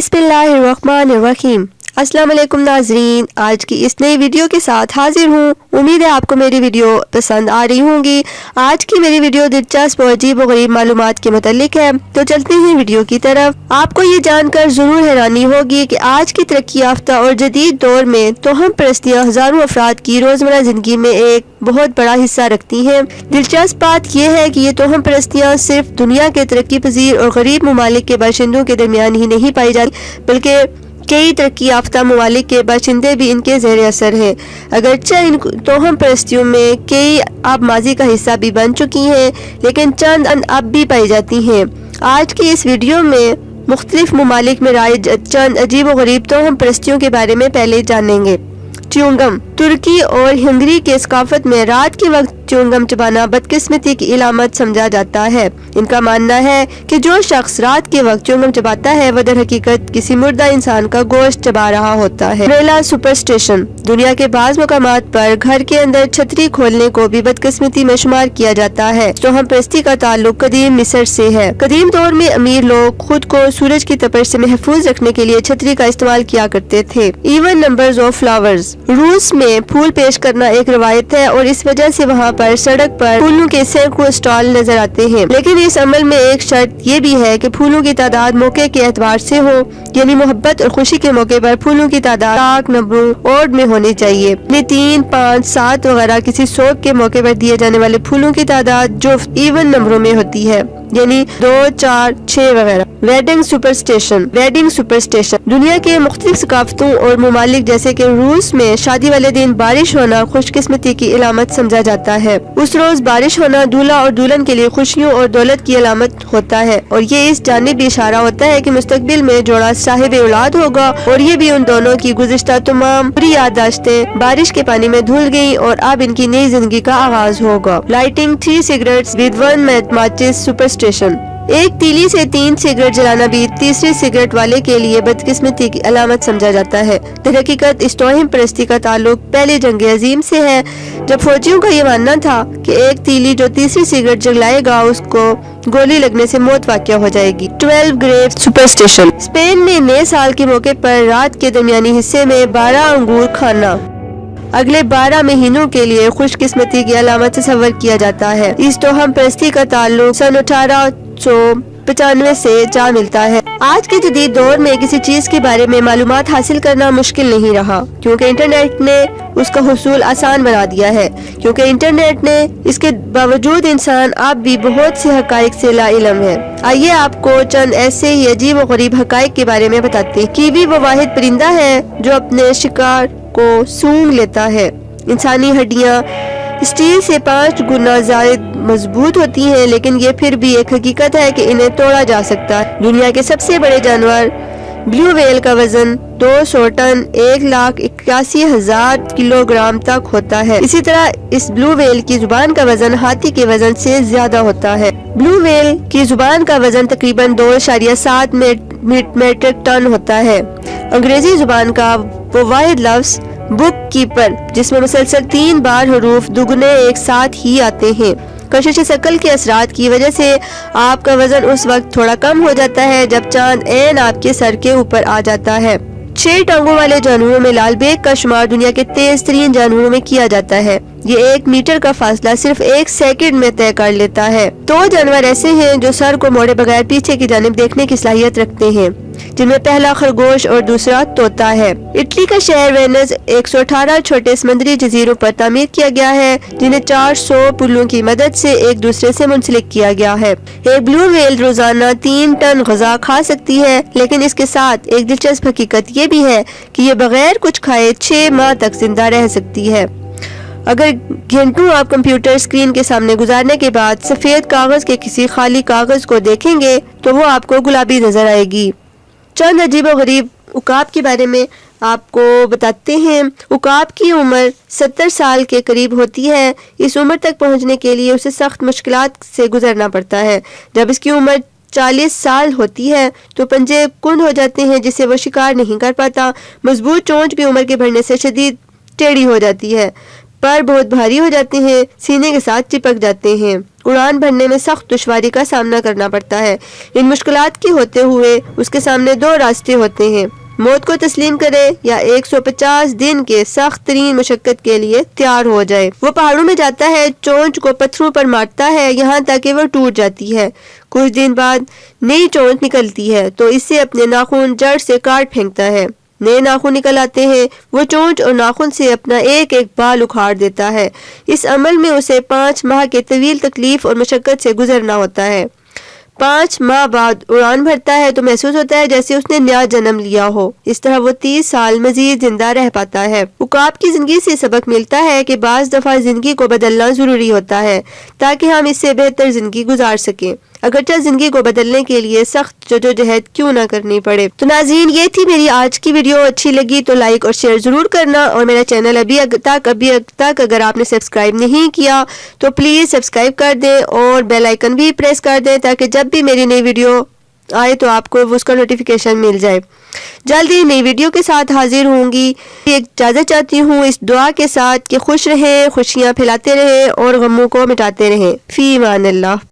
बिस्मिल्लाहिर्रहमानिर्रहीम। अस्सलाम वालेकुम नाज़रीन, आज की इस नई वीडियो के साथ हाजिर हूँ। उम्मीद है आपको मेरी वीडियो पसंद आ रही होंगी। आज की मेरी वीडियो दिलचस्प और अजीब व गरीब मालूमात के मुतालिक है, तो चलते हैं वीडियो की तरफ। आपको ये जानकर जरूर हैरानी होगी कि आज की तरक्की याफ्ता और जदीद दौर में तोहम परस्तियाँ हजारों अफराद की रोजमर्रा जिंदगी में एक बहुत बड़ा हिस्सा रखती हैं। दिलचस्प बात यह है कि ये तोहम परस्तियाँ सिर्फ दुनिया के तरक्की पजीर और गरीब ममालिक के बाशिंदों के दरमियान ही नहीं पाई जाती, बल्कि कई तरक्की याफ्ता ममालिक के बाशिंदे भी इनके ज़ेर असर हैं। अगरचे इन तोहम परस्तियों में कई अब माजी का हिस्सा भी बन चुकी हैं, लेकिन चंद अब भी पाई जाती हैं। आज की इस वीडियो में मुख्तलिफ ममालिक में राइज चंद अजीब व गरीब तोहम परस्तियों के बारे में पहले जानेंगे। च्युइंगम। तुर्की और हंगरी के सकाफत में रात के वक्त च्युइंगम चबाना बदकिस्मती की इलामत समझा जाता है। इनका मानना है कि जो शख्स रात के वक्त च्युइंगम चबाता है वह दर हकीकत किसी मुर्दा इंसान का गोश्त चबा रहा होता है। Umbrella superstition. दुनिया के बाज़ मकामात पर घर के अंदर छतरी खोलने को भी बदकिस्मती में शुमार किया जाता है। तोहम परस्ती का ताल्लुक कदीम मिस्र से है। कदीम दौर में अमीर लोग खुद को सूरज की तपश से महफूज रखने के लिए छतरी का इस्तेमाल किया करते थे। Even numbers of flowers. रूस में फूल पेश करना एक रवायत है और इस वजह से वहाँ पर सड़क पर फूलों के सैकड़ों स्टॉल नजर आते हैं। लेकिन इस अमल में एक शर्त ये भी है कि फूलों की तादाद मौके के एतबार से हो, यानी मोहब्बत और खुशी के मौके पर फूलों की तादाद लाख नंबरों और में होनी चाहिए। 3, 5, 7 वगैरह किसी शौक के मौके पर दिए जाने वाले फूलों की तादाद जो इवन नंबरों में होती है, यानी 2, 4, 6 वगैरह। Wedding superstition. वेडिंग सुपरस्टिशन दुनिया के मुख्तलिफ सकाफतों और ममालिक जैसे कि रूस में शादी वाले दिन बारिश होना खुशकिस्मती की इलामत समझा जाता है। उस रोज बारिश होना दूल्हा और दुल्हन के लिए खुशियों और दौलत की इलामत होता है और ये इस जानिब भी इशारा होता है कि मुस्तकबिल में जोड़ा साहिब औलाद होगा और ये भी उन दोनों की गुज़िश्ता तमाम बुरी याददाश्तें बारिश के पानी में धुल गई और अब इनकी नई जिंदगी का आगाज होगा। लाइटिंग 3 सिगरेट्स विद 1 माचिस सुपरस्टिशन। एक तीली से 3 सिगरेट जलाना भी तीसरी सिगरेट वाले के लिए बदकिस्मती की अलामत समझा जाता है। दर हकीकत इस तोहिम परस्ती का ताल्लुक पहले जंग अजीम से है, जब फौजियों का ये मानना था कि एक तीली जो तीसरी सिगरेट जलाएगा उसको गोली लगने से मौत वाक़या हो जाएगी। 12 ग्रेप्स सुपरस्टिशन। स्पेन में नए साल के मौके पर रात के दरमियानी हिस्से में 12 अंगूर खाना अगले 12 महीनों के लिए खुशकिस्मती की अलामत तस्वर किया जाता है। इस तोहम परस्ती का ताल्लुक सन 1895 से जा मिलता है। आज के जदीद दौर में किसी चीज के बारे में मालूमात हासिल करना मुश्किल नहीं रहा, क्योंकि इंटरनेट ने उसका हुसूल आसान बना दिया है। क्योंकि इंटरनेट ने इसके बावजूद इंसान अब भी बहुत से हकाइक से लाइलम है। आइए आपको चंद ऐसे ही अजीब और गरीब हकाइक के बारे में बताते हैं। कीवी वो वाहिद परिंदा है जो अपने शिकार को सूंघ लेता है। इंसानी हड्डियाँ स्टील से 5 गुना ज्यादा मजबूत होती हैं, लेकिन ये फिर भी एक हकीकत है कि इन्हें तोड़ा जा सकता है। दुनिया के सबसे बड़े जानवर ब्लू व्हेल का वजन 200 टन 1,81,000 किलोग्राम तक होता है। इसी तरह इस ब्लू व्हेल की जुबान का वजन हाथी के वजन से ज्यादा होता है। ब्लू व्हेल की जुबान का वजन तकरीबन 2.7 मीट्रिक टन होता है। अंग्रेजी जुबान का वो वाहिद लफ्ज बुक कीपर जिसमें मुसलसल 3 बार हरूफ दुगने एक साथ ही आते हैं। कशिश शकल के असरात की वजह से आपका वजन उस वक्त थोड़ा कम हो जाता है जब चांद ऐन आपके सर के ऊपर आ जाता है। 6 टांगों वाले जानवरों में लाल बेग का शुमार दुनिया के तेज तरीन जानवरों में किया जाता है। ये 1 मीटर का फासला सिर्फ 1 सेकंड में तय कर लेता है। 2 जानवर ऐसे हैं जो सर को मोड़े बगैर पीछे की जानिब देखने की सलाहियत रखते हैं, जिनमें पहला खरगोश और दूसरा तोता है। इटली का शहर वेनिस 118 छोटे समुद्री जजीरों पर तामीर किया गया है, जिन्हें 400 पुलों की मदद से एक दूसरे से मुंसलिक किया गया है। एक ब्लू व्हेल रोजाना 3 टन गजा खा सकती है, लेकिन इसके साथ एक दिलचस्प हकीकत ये भी है कि ये बगैर कुछ खाए 6 माह तक जिंदा रह सकती है। अगर घंटों आप कंप्यूटर स्क्रीन के सामने गुजारने के बाद सफेद कागज के किसी खाली कागज को देखेंगे तो वो आपको गुलाबी नजर आएगी। चंद अजीब और गरीब उकाब के बारे में आपको बताते हैं। उकाब की उम्र 70 साल के करीब होती है। इस उम्र तक पहुंचने के लिए उसे सख्त मुश्किलात से गुजरना पड़ता है। जब इसकी उम्र 40 साल होती है तो पंजे कुंद हो जाते हैं, जिससे वो शिकार नहीं कर पाता। मजबूत चोंच भी उम्र के बढ़ने से शदीद टेढ़ी हो जाती है। پر بہت بھاری ہو جاتے ہیں، سینے کے ساتھ چپک جاتے ہیں، اڑان بھرنے میں سخت دشواری کا سامنا کرنا پڑتا ہے۔ ان مشکلات کے ہوتے ہوئے اس کے سامنے دو راستے ہوتے ہیں، موت کو تسلیم کرے یا 150 دن کے سخت ترین مشقت کے لیے تیار ہو جائے۔ وہ پہاڑوں میں جاتا ہے، چونچ کو پتھروں پر مارتا ہے یہاں تک کہ وہ ٹوٹ جاتی ہے۔ کچھ دن بعد نئی چونچ نکلتی ہے تو اسے اپنے ناخن جڑ سے کاٹ پھینکتا ہے، نئے ناخن نکل آتے ہیں۔ وہ چونچ اور ناخن سے اپنا ایک ایک بال اکھاڑ دیتا ہے۔ اس عمل میں اسے 5 ماہ کے طویل تکلیف اور مشقت سے گزرنا ہوتا ہے۔ 5 ماہ بعد اڑان بھرتا ہے تو محسوس ہوتا ہے جیسے اس نے نیا جنم لیا ہو۔ اس طرح وہ 30 سال مزید زندہ رہ پاتا ہے۔ عقاب کی زندگی سے سبق ملتا ہے کہ بعض دفعہ زندگی کو بدلنا ضروری ہوتا ہے تاکہ ہم اس سے بہتر زندگی گزار سکیں، اگرچہ زندگی کو بدلنے کے لیے سخت جدوجہد کیوں نہ کرنی پڑے۔ تو ناظرین، یہ تھی میری آج کی ویڈیو۔ اچھی لگی تو لائک اور شیئر ضرور کرنا، اور میرا چینل ابھی تک اگر آپ نے سبسکرائب نہیں کیا تو پلیز سبسکرائب کر دیں اور بیل آئیکن بھی پریس کر دیں تاکہ جب بھی میری نئی ویڈیو آئے تو آپ کو اس کا نوٹیفیکیشن مل جائے۔ جلدی نئی ویڈیو کے ساتھ حاضر ہوں گی۔ ایک اجازت چاہتی ہوں اس دعا کے ساتھ کہ خوش رہیں، خوشیاں پھیلاتے رہیں اور غموں کو مٹاتے رہیں۔ فی امان اللہ۔